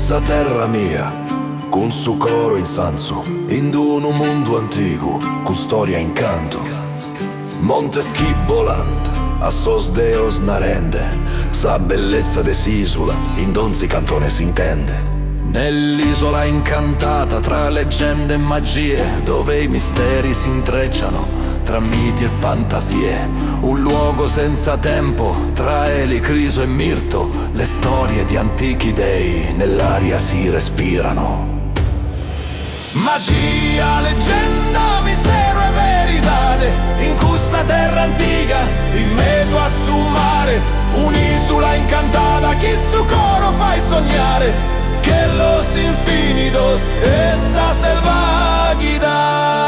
sa terra mia, con su coro in sanso, in un mondo antico, con storia e incanto. Monte schibolant, a sos deos narende, sa bellezza de s'isola, in donzi cantone si intende. Nell'isola incantata tra leggende e magie, dove i misteri si intrecciano tra miti e fantasie, un luogo senza tempo tra elicriso e mirto, le storie di antichi dei nell'aria si respirano. Magia, leggenda, mistero e veritade, in questa terra antica, in mezzo a su mare, un'isola incantata che su coro fai sognare, che los infinitos esa selvaghidade.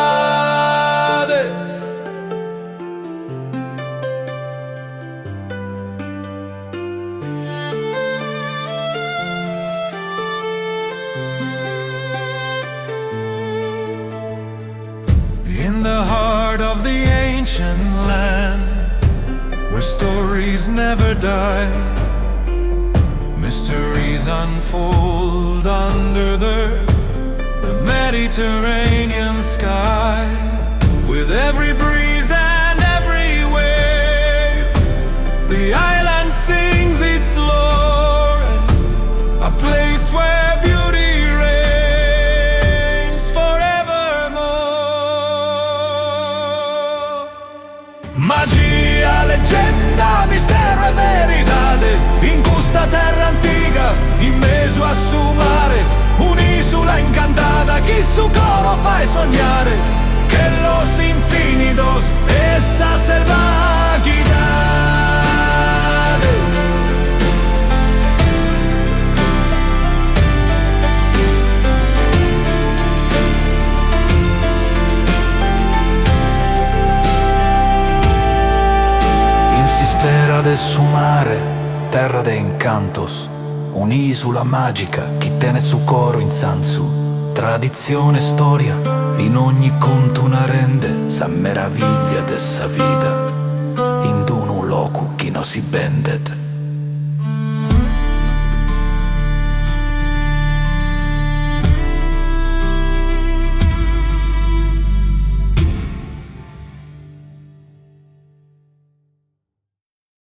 In the heart of the ancient land, where stories never die, mysteries unfold under the Mediterranean sky. With every breeze and every wave, the island sings its lore, a place where beauty reigns forevermore. Magia, leggenda, mistero e veritade, in questa terra antica, in mezzo a su mare, un'isola incantata che su coro fai sognare, che los infinitos esa selvaghidade. In si spera de su mare, terra de encantos, un'isola magica che tiene su coro in sansu. Tradizione e storia, in ogni conto una rende, sa meraviglia dessa vita, in un loco che non si bendet.